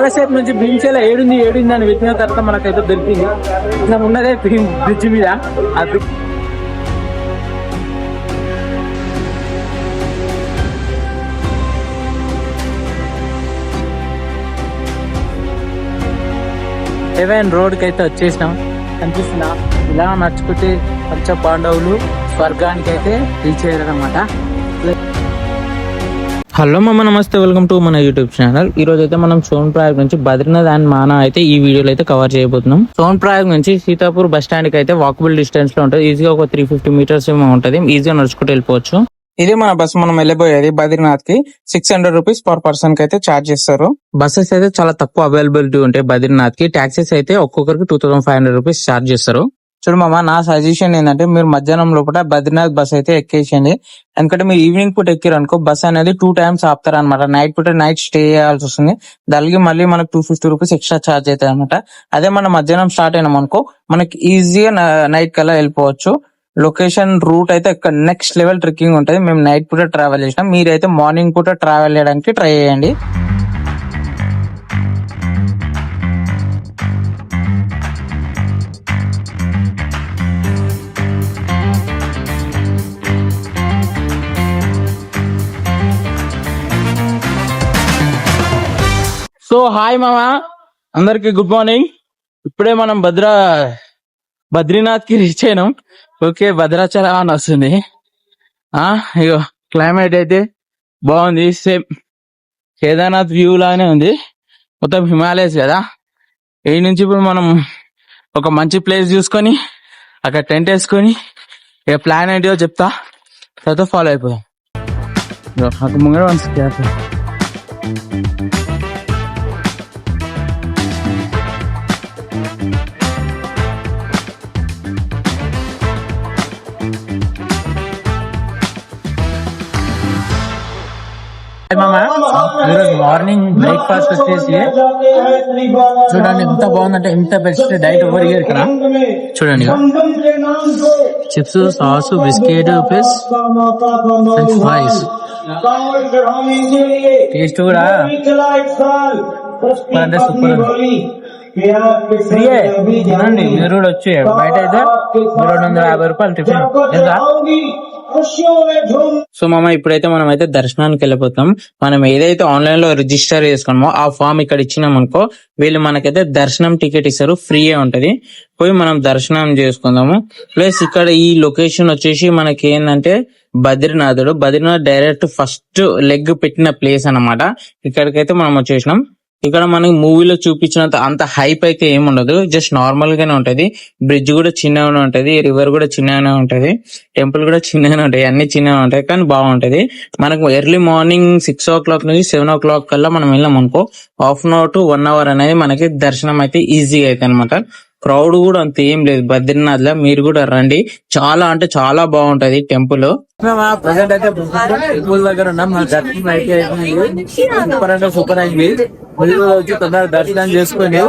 చాలా సేపు నుంచి భీమశైల ఏడుంది అని వెతికిన తర్వాత మనకైతే దొరికింది. మనం ఉన్నదే బ్రిడ్జ్ మీద. ఆ రోడ్ కి అయితే వచ్చేసినాం. కనిపిస్తుందా? ఇలా నడుచుకుంటే పంచ పాండవులు స్వర్గానికి అయితే రీచ్ అయ్యారు అనమాట. హలో మామ, నమస్తే, వెల్కమ్ టు మన యూట్యూబ్ ఛానల్. ఈ రోజు అయితే మనం సోన్ప్రయాగ్ నుంచి బద్రీనాథ్ అండ్ మానా అయితే ఈ వీడియోలో అయితే కవర్ చేయబోతున్నాం. సోన్ప్రయాగ్ నుంచి సీతాపూర్ బస్ స్టాండ్ కి అయితే వాకబుల్ డిస్టెన్స్ లో ఉంటుంది. ఈజీగా ఒక 350 మీటర్స్ ఏమో ఉంటుంది. ఈజీగా నడుచుకుంటూ వెళ్ళిపోవచ్చు. ఇదే మన బస్ మనం వెళ్ళిపోయేది బద్రీనాథ్ కి. 600 రూపీస్ పర్ పర్సన్ కి అయితే ఛార్జ్ చేస్తారు. బస్సెస్ అయితే చాలా తక్కువ అవైలబిలిటీ ఉంటాయి బద్రీనాథ్ కి. టాక్సీస్ అయితే ఒక్కొక్కరికి 2500 రూపీస్ ఛార్జ్ చేస్తారు. చూడు మామ, నా సజెషన్ ఏంటంటే మీరు మధ్యాహ్నం లోపల బద్రీనాథ్ బస్ అయితే ఎక్కేసేయండి. ఎందుకంటే మీరు ఈవినింగ్ పూట ఎక్కిరు అనుకో బస్ అనేది 2 times ఆపుతారు అనమాట. నైట్ పూట నైట్ స్టే చేయాల్సి వస్తుంది. దానికి మళ్ళీ మనకు 250 రూపీస్ ఎక్స్ట్రా ఛార్జ్ అవుతాయి అనమాట. అదే మనం మధ్యాహ్నం స్టార్ట్ అయినాం అనుకో మనకి ఈజీగా నైట్ కల్లా వెళ్ళిపోవచ్చు. లొకేషన్ రూట్ అయితే నెక్స్ట్ లెవెల్ ట్రెక్కింగ్ ఉంటుంది. మేము నైట్ పూట ట్రావెల్ చేసినాం. మీరైతే మార్నింగ్ పూట ట్రావెల్ చేయడానికి ట్రై చేయండి. సో హాయ్ మామా, అందరికి గుడ్ మార్నింగ్. ఇప్పుడే మనం బద్రీనాథ్ కి రీచ్ అయినాం. ఓకే, భద్రాచలం అని వస్తుంది. ఇగో క్లైమేట్ అయితే బాగుంది. సేమ్ కేదార్నాథ్ వ్యూ లాగానే ఉంది. మొత్తం హిమాలయస్ కదా. ఈ నుంచి ఇప్పుడు మనం ఒక మంచి ప్లేస్ చూసుకొని అక్కడ టెంట్ వేసుకొని ఇక ప్లాన్ ఏంటో చెప్తా, తర్వాత ఫాలో అయిపోయాం. ముంగడ మార్నింగ్ బ్రేక్ఫాస్ట్ వచ్చేసి చూడండి ఎంత బాగుందంటే, ఎంత బెస్ట్ డైట్ ఓవర్ ఇయర్ ఇక్కడ. చూడండి, chips, sauce, biscuit plus French fries. Taste కూడా సూపర్ అంటే సూపర్. చూడండి, మీరు కూడా వచ్చి బయట అయితే 250 రూపాయలు టిఫిన్. సో మామ, ఇప్పుడైతే మనం అయితే దర్శనానికి వెళ్ళిపోతాం. మనం ఏదైతే ఆన్లైన్ లో రిజిస్టర్ చేసుకున్నామో ఆ ఫామ్ ఇక్కడ ఇచ్చినాం అనుకో, వీళ్ళు మనకైతే దర్శనం టికెట్ ఇస్తారు. ఫ్రీయే ఉంటది. పోయి మనం దర్శనం చేసుకుందాము. ప్లస్ ఇక్కడ ఈ లొకేషన్ వచ్చేసి మనకి ఏంటంటే బద్రీనాథ్ డైరెక్ట్ ఫస్ట్ లెగ్ పెట్టిన ప్లేస్ అన్నమాట. ఇక్కడికైతే మనం వచ్చేసినాం. ఇక్కడ మనకి మూవీలో చూపించినంత అంత హైప్ అయితే ఏమి ఉండదు. జస్ట్ నార్మల్ గానే ఉంటది. బ్రిడ్జ్ కూడా చిన్నగానే ఉంటది, రివర్ కూడా చిన్నగానే ఉంటది, టెంపుల్ కూడా చిన్నగానే ఉంటాయి, అన్ని చిన్నగా ఉంటాయి, కానీ బాగుంటది. మనకు ఎర్లీ మార్నింగ్ 6 o'clock నుంచి 7 o'clock కల్లా మనం వెళ్ళాం అనుకో, half an hour to 1 hour అనేది మనకి దర్శనం అయితే ఈజీగా అయితే అనమాట. క్రౌడ్ కూడా అంత ఏం లేదు బద్రీనాథ్ లో. మీరు కూడా రండి, చాలా అంటే చాలా బాగుంటది టెంపుల్. ప్రెసెంట్ అయితే టెంపుల్ దగ్గర ఉన్నాం. దర్శనం అయితే సూపర్ అంటే సూపర్ అయింది. వచ్చి తొందరగా దర్శనం చేసుకొని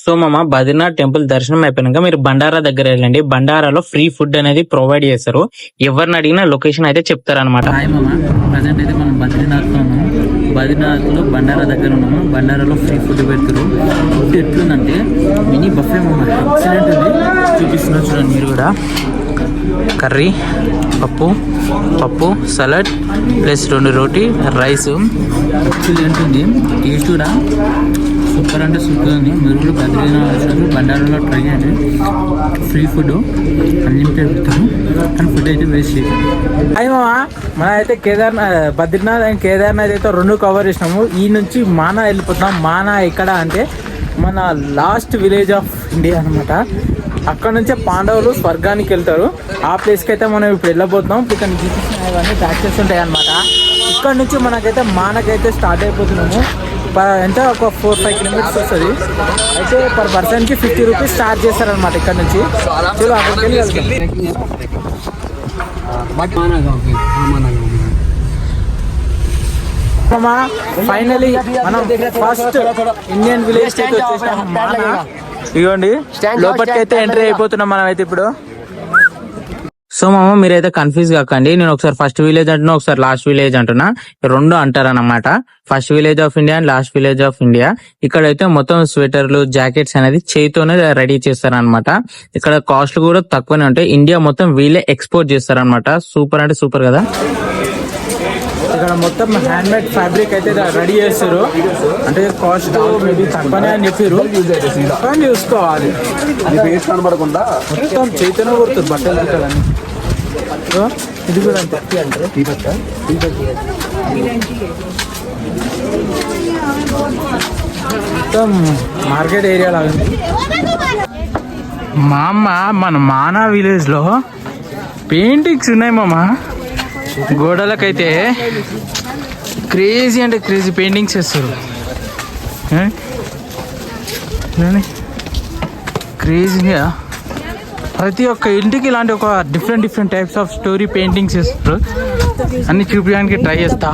సో మామ, బద్రీనాథ్ టెంపుల్ దర్శనం అయిపోయినాక మీరు బండారా దగ్గర వెళ్ళండి. బండారాలో ఫ్రీ ఫుడ్ అనేది ప్రొవైడ్ చేస్తారు. ఎవరిని అడిగినా లొకేషన్ అయితే చెప్తారనమాట. హాయ్ మామ, ప్రజెంట్ అయితే మనం బద్రీనాథ్ లో ఉన్నాము. బద్రీనాథ్ లో బండారా దగ్గర ఉన్నాము. బండారాలో ఫ్రీ ఫుడ్ పెడతారు. ఫుడ్ ఎట్లుందంటే మినీ బఫే మామ, ఎక్సలెంట్ ఉంది. చూపిస్తున్నారు చూడండి మీరు కూడా. కర్రీ, పప్పు, సలాడ్ ప్లస్ 2 రోటీ, రైస్. ఎక్సలెంట్ ఉంది. టేస్ట్ కూడా సూపర్ అంటే సూపర్ ఉంది. మీరు కూడా బద్రీనాథ్ బండారాలో ట్రై చేయండి. ఫ్రీ ఫుడ్, అన్లిమిటెడ్ పెడతారు, కానీ ఫుడ్ అయితే వేస్ట్ చేయాలి. అయ్యి మామ, మన అయితే బద్రీనాథ్ అండ్ కేదార్నాథ్ అయితే 2 కవర్ చేసినాము. ఈ నుంచి మానా వెళ్ళిపోతున్నాం. మానా ఎక్కడ అంటే మన లాస్ట్ విలేజ్ ఆఫ్ ఇండియా అనమాట. అక్కడ నుంచే పాండవులు స్వర్గానికి వెళ్తారు. ఆ ప్లేస్కి అయితే మనం ఇప్పుడు వెళ్ళబోతున్నాం. ఇక్కడ ఇవన్నీ ట్యాక్సెస్ ఉంటాయి అనమాట. ఇక్కడ నుంచి మనకైతే మానకైతే స్టార్ట్ అయిపోతున్నాము. ఎంత ఒక 4-5 kilometers వస్తుంది. అయితే పర్ పర్సన్ కి 50 రూపీస్ ఛార్జ్ చేస్తారనమాట ఇక్కడ నుంచి. చలో అక్కడికి వెళ్ళి ఫైనలీ మనం ఫస్ట్ ఇండియన్ విలేజ్ అయితే వచ్చేసాం. ఇదిగోండి లోపలికి అయితే ఎంట్రీ అయిపోతున్నాం మనం అయితే ఇప్పుడు. సో మామ మీరైతే కన్ఫ్యూజ్ కాకండి, నేను ఒకసారి ఫస్ట్ విలేజ్ అంటున్నా, ఒకసారి లాస్ట్ విలేజ్ అంటున్నా, రెండు అంటారన్నమాట. First village of India and last village of India. ఇక్కడైతే మొత్తం స్వెటర్లు జాకెట్స్ అనేది చేతితోనే రెడీ చేస్తారనమాట. ఇక్కడ కాస్ట్ కూడా తక్కువనే ఉంటాయి. ఇండియా మొత్తం వీళ్ళే ఎక్స్పోర్ట్ చేస్తారనమాట. సూపర్ అంటే సూపర్ కదా. ఇక్కడ మొత్తం హ్యాండ్ మేడ్ ఫ్యాబ్రిక్ అయితే రెడీ చేస్తారు. అంటే కాస్ట్ తక్కువనే అని చెప్పారు, కానీ చూసుకోవాలి కనబడకుండా మొత్తం చైతన్య కొడుతుంది బట్టలు గిట్టలని. ఇది కూడా మొత్తం మార్కెట్ ఏరియా లాగా ఉంది. మా అమ్మ మన మానా విలేజ్ లో పెయింటింగ్స్ ఉన్నాయి మామ, గోడలకైతే క్రేజీ అంటే క్రేజీ పెయింటింగ్స్ వేస్తారు. క్రేజీగా ప్రతి ఒక్క ఇంటికి ఇలాంటి ఒక different types of story paintings వేస్తారు. అన్ని చూపించడానికి ట్రై చేస్తా.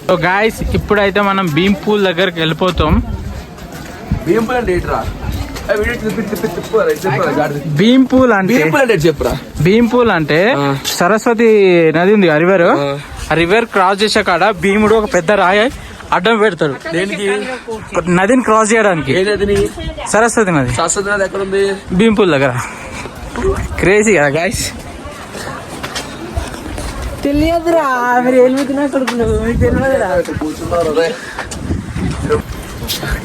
సో గాయస్ ఇప్పుడైతే మనం భీంపూల్ దగ్గరికి వెళ్ళిపోతాం. భీంపూల్ అంటే సరస్వతి నది ఉంది, రివర్. ఆ రివర్ క్రాస్ చేసే కాడ భీముడు ఒక పెద్ద రాయి అడ్డం పెడతాడు. దేనికి? నదిని క్రాస్ చేయడానికి. సరస్వతి నది. ఎక్కడ ఉంది? భీంపూల్ దగ్గర. క్రేజీ కదా గాయస్. తెలియదురా మీరు వెళ్ళుతున్నా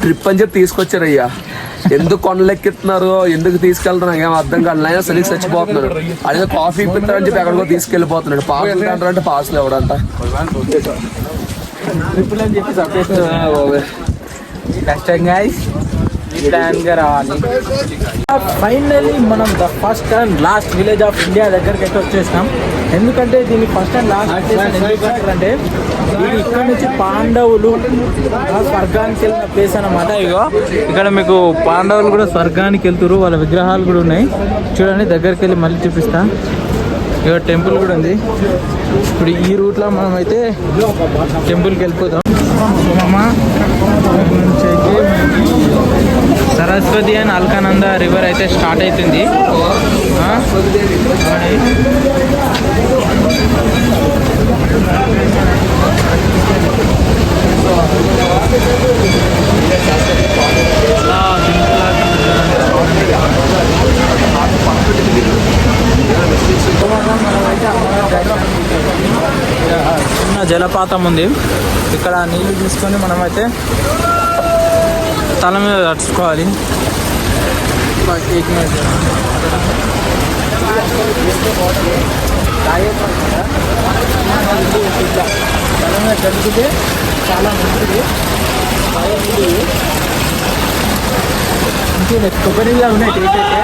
ట్రిప్ అని చెప్పి తీసుకొచ్చారయ్యా. ఎందుకు కొండలు ఎక్కిస్తున్నారు, ఎందుకు తీసుకెళ్తున్నారు ఏం అర్థం కాదు. అయినా సరిగ్గా చచ్చిపోతున్నాడు. అదే కాఫీ ఇప్పిస్తారని చెప్పి ఎక్కడికో తీసుకెళ్లిపోతున్నాడు. పాసులు అంటారంటే పాసులు ఎవడంట ట్రిప్పులు అని చెప్పి కష్టంగా రావాలి. ఫైనల్లీ మనం the first and last village of India దగ్గరికి అయితే వచ్చేసినాం. ఎందుకంటే దీన్ని ఫస్ట్ అండ్ లాస్ట్ అంటే ఇది ఇక్కడ నుంచి పాండవులు స్వర్గానికి వెళ్ళిన ప్లేస్ అన్నమాట. ఇగో ఇక్కడ మీకు పాండవులు కూడా స్వర్గానికి వెళ్తారు, వాళ్ళ విగ్రహాలు కూడా ఉన్నాయి చూడండి. దగ్గరికి వెళ్ళి మళ్ళీ చూపిస్తా. ఇక టెంపుల్ కూడా ఉంది. ఇప్పుడు ఈ రూట్లో మనం అయితే టెంపుల్కి వెళ్ళిపోతాం. సరస్వతి అండ్ అల్కానంద రివర్ అయితే స్టార్ట్ అవుతుంది. చిన్న జలపాతం ఉంది. ఇక్కడ నీళ్ళు తీసుకొని మనమైతే తల మీద తడుచుకోవాలి. తల మీద తడిచితే చాలా మంచిది. ఇంకే కొబ్బరిగా ఉన్నాయి టేస్ట్ అయితే.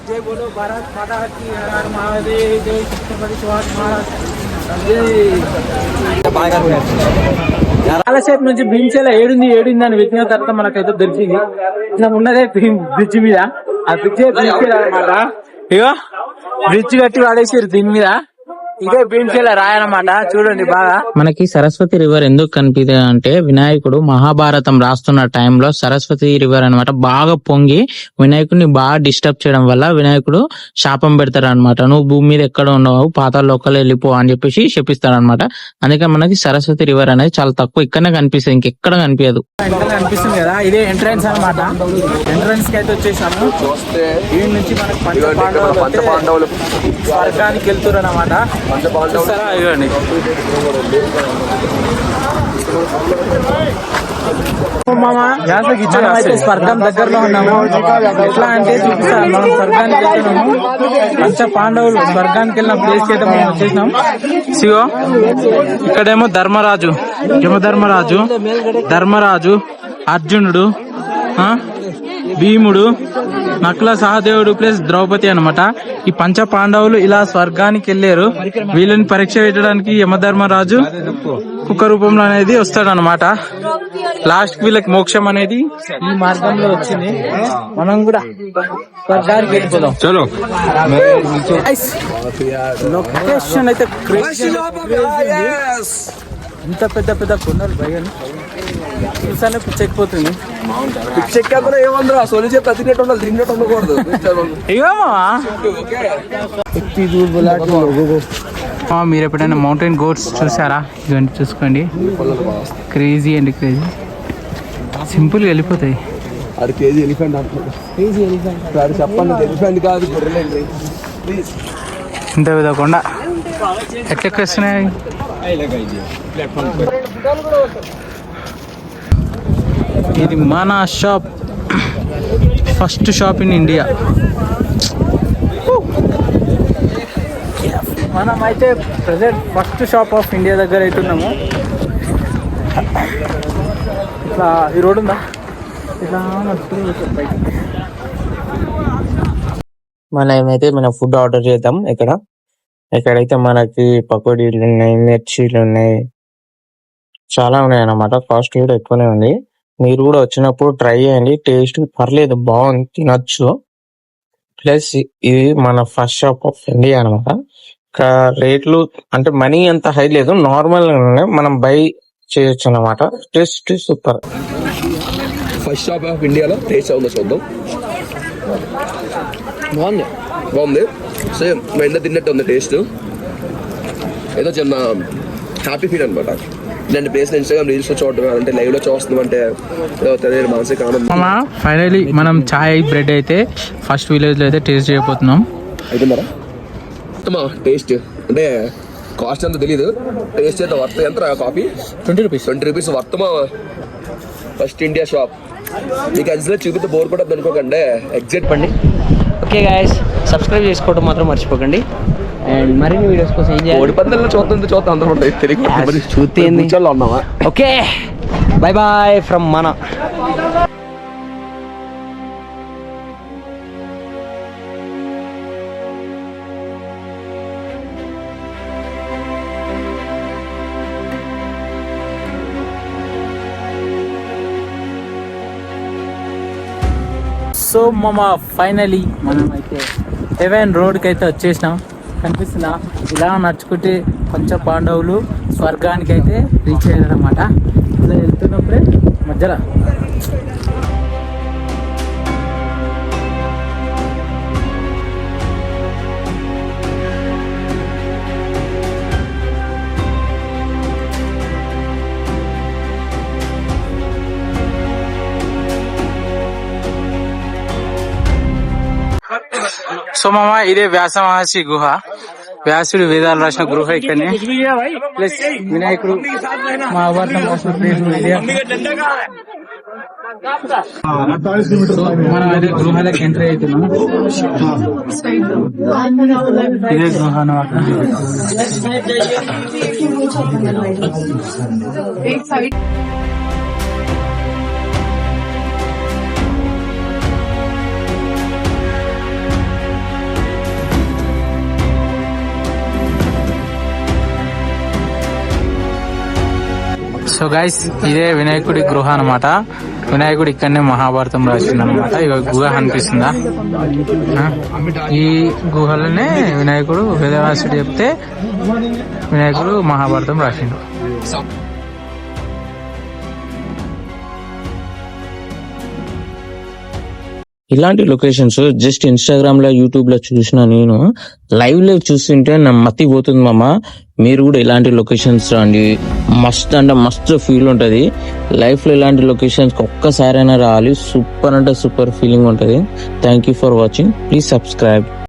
జై బోలో భారత్ మాతా కీ హర హర మహాదేవ్. జై ఛత్రపతి శివాజీ మహారాజ్. చాలాసేపు నుంచి భీమశైల ఏడుంది అని వెతికిన తర్వాత మనకైతే దొరికింది. ఇలా ఉన్నదే బ్రిడ్జ్ మీద. ఆ బ్రిడ్జ్ అనమాట. ఇగో బ్రిడ్జ్ కట్టి వాడేసారు దీని మీద. ఇదే భీమశైల రాయనమాట. చూడండి బాగా. మనకి సరస్వతి రివర్ ఎందుకు కనిపిస్తుంది అంటే వినాయకుడు మహాభారతం రాస్తున్న టైంలో సరస్వతి రివర్ అనమాట బాగా పొంగి వినాయకుడిని బాగా డిస్టర్బ్ చేయడం వల్ల వినాయకుడు శాపం పెడతాడు అనమాట. నువ్వు భూమి మీద ఎక్కడ ఉండవు, పాతాళలోకాలు వెళ్ళిపో అని చెప్పేసి చెప్పిస్తాడు అనమాట. అందుకే మనకి సరస్వతి రివర్ అనేది చాలా తక్కువ ఇక్కడనే కనిపిస్తుంది, ఇంకెక్కడ కనిపించదు. కనిపిస్తుంది కదా, ఇదే ఎంట్రన్స్ అనమాట. ఎంట్రన్స్ కి అయితే వచ్చేసాము. ఈ నుంచి మనకి పాండవులు స్వర్గానికి వెళ్తున్నారు అనమాట. స్వర్గం దగ్గరలో ఉన్నాము. ఎట్లా అంటే చూపిస్తాను. మనం స్వర్గానికి వెళ్తున్నాము. పంచ పాండవులు స్వర్గానికి వెళ్ళిన ప్లేస్ కి అయితే మనం వచ్చేసినాం. శివో ఇక్కడేమో ధర్మరాజు, ధర్మరాజు, అర్జునుడు, భీముడు, నకుల సహదేవుడు ప్లస్ ద్రౌపది అన్నమాట. ఈ పంచ పాండవులు ఇలా స్వర్గానికి వెళ్ళారు. వీళ్ళని పరీక్ష పెట్టడానికి యమధర్మరాజు కుక్క రూపంలో అనేది వస్తాడనమాట. లాస్ట్ వీళ్ళకి మోక్షం అనేది ఈ మార్గంలో వచ్చింది. మనం కూడా స్వర్గానికి వెళ్ళిపోదాం. చలో లొకేషన్ అయితే ఇంత పెద్ద పెద్ద కొండలు భయం చూసానే పిచ్చెక్కిపోతుంది. పిచ్చెక్కాకుండా ఏమందరా సోని చేత తిరిగినట్టు ఉండాలి, తిరిగినట్టు ఉండకూడదు. మీరు ఎప్పుడైనా మౌంటైన్ గోట్స్ చూసారా? ఇవన్నీ చూసుకోండి, క్రేజీ అండి క్రేజీ. సింపుల్గా వెళ్ళిపోతాయి. అది కేజీ ఎలిఫెంట్ అంటున్నాడు. కేజీ ఎలిఫెంట్ అది చెప్పండి, ఎలిఫెంట్ కాదు గొర్రెలండి. ఇంత పెద్ద కొండ ఎట్లెక్కేస్తున్నాయి. ఇది మన shop, first shop in India. మనం అయితే present first shop of India దగ్గర అవుతున్నాము. ఇట్లా ఈ రోడ్ ఉందా, ఇట్లా మనమైతే మన ఫుడ్ ఆర్డర్ చేద్దాం. ఇక్కడైతే మనకి పకోడీలు ఉన్నాయి, మిర్చీలు ఉన్నాయి, చాలా ఉన్నాయి అన్నమాట. కాస్ట్ కూడా ఎక్కువనే ఉంది. మీరు కూడా వచ్చినప్పుడు ట్రై చేయండి, టేస్ట్ పర్లేదు, బాగుంది, తినొచ్చు. ప్లస్ ఇది మన ఫస్ట్ షాప్ ఆఫ్ ఇండియా అనమాట. రేట్లు అంటే మనీ అంత హై లేదు, నార్మల్ మనం బై చేయొచ్చు అనమాట. Taste super. First shop of ఇండియాలో టేస్ట్ ఉందో చూద్దాం. బాగుంది, సేమ్ మా ఇంట్లో తిన్నట్టు ఉంది టేస్ట్. ఏదో చిన్న హ్యాపీ ఫీల్ అనమాట. ఇలాంటి ప్లేస్ ఇన్స్టాగ్రామ్ రీల్స్ లో చూడటం, అంటే లైవ్ లో చూస్తున్నాం అంటే మానసిక ఆనందం. ఫైనలీ మనం చాయ్ బ్రెడ్ అయితే ఫస్ట్ విలేజ్ లో అయితే టేస్ట్ చేయబోతున్నాం. అవుతున్నారా టేస్ట్ అంటే కాస్ట్ అంత తెలీదు, టేస్ట్ అయితే వర్త్. ఎంత కాఫీ? 20 రూపీస్ వర్తమా. ఫస్ట్ ఇండియా షాప్ మీకు అసలు చూపితే బోర్ కూడా అనుకోకండి, ఎగ్జాక్ట్ పండి. ఓకే గాయస్, సబ్స్క్రైబ్ చేసుకోవడం మాత్రం మర్చిపోకండి. అండ్ మరిన్ని వీడియోస్ కోసం ఏం చేయాలి? 10 పందెల్లో చూద్దాం అందరూ తెలియదు ఉన్నావా? ఓకే, బై బాయ్ ఫ్రమ్ మన. సో మామ ఫైనలీ మనం అయితే హెవెన్ రోడ్కి అయితే వచ్చేసినాం. కనిపిస్తుందా? ఇలా నడుచుకుంటే కొంచెం పాండవులు స్వర్గానికి అయితే రీచ్ అయ్యారనమాట. ఇలా వెళ్తున్నప్పుడే మధ్యలో సో మామ ఇదే వ్యాస మహర్షి గుహ. వ్యాసుడు వేదాలు రాసిన గుహ ఇక్కడనే. ప్లస్ వినాయకుడు మహాభారతం రాసిన ప్లేస్ మనం అయితే గృహాలకు ఎంట్రీ అవుతున్నాం. ఇదే గృహ అన్నమాట. సో గైస్ ఇదే వినాయకుడి గృహ అనమాట. వినాయకుడు ఇక్కడనే మహాభారతం రాసింది అనమాట. ఇక గుహ అనిపిస్తుందా? ఈ గుహలోనే వినాయకుడు వేదవ్యాసుడు చెప్తే వినాయకుడు మహాభారతం రాసిండు. ఇలాంటి లొకేషన్స్ జస్ట్ ఇన్స్టాగ్రామ్ లో, యూట్యూబ్ లో చూసిన నేను లైవ్ లో చూస్తుంటే నా మతి పోతుంది మామ. మీరు కూడా ఇలాంటి లొకేషన్స్ రండి, మస్త్ అంటే మస్తు ఫీల్ ఉంటది. లైఫ్ లో ఇలాంటి లొకేషన్స్ ఒక్కసారైనా రావాలి, సూపర్ అంటే సూపర్ ఫీలింగ్ ఉంటది. Thank you for watching, please subscribe.